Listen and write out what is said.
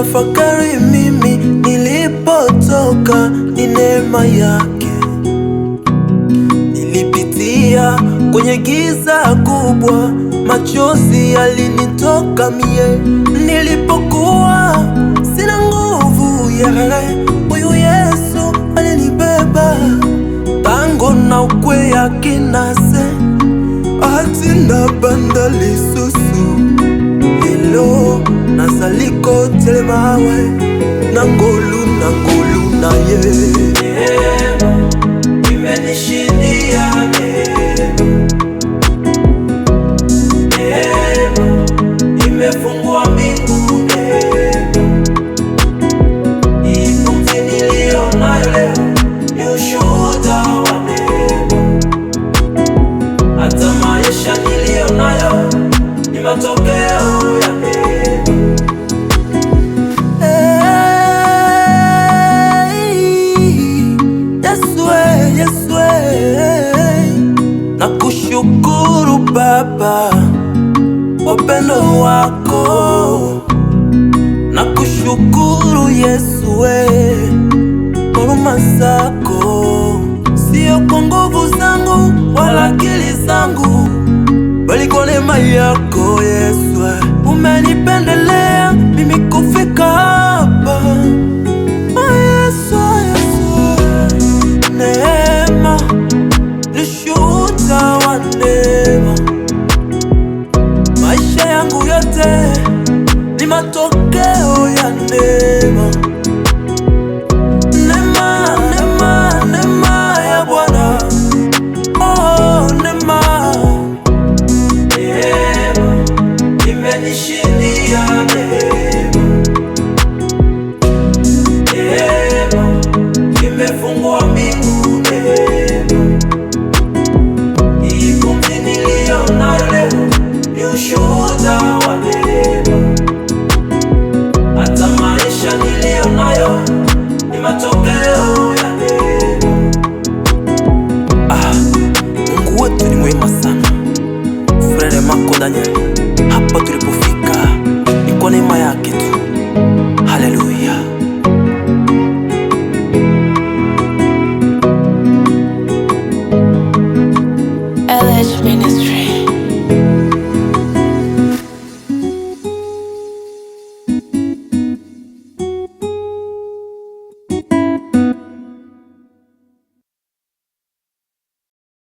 nikitafakari mimi nilipotoka, ni neema yake. Nilipitia kwenye giza kubwa, machozi yalinitoka mie. Nilipokuwa sina nguvu huyu Yesu alinibeba. Tango na ukwe ya kinase atina banda lisusu ilo nasaliko telemawe nangolu na ye. Neema imenishindia, neema imefungua mbingu, hii pumzi niliyo nayo leo ni ushuhuda wa neema. Hata maisha niliyo nayo ni matokeo ya neema. Nakushukuru Baba kwa upendo wako, nakushukuru Yesu kwa huruma zako. Sio kwa nguvu zangu wala akili zangu, bali kwa neema yako Yesu. Umenipendelea mimi kufika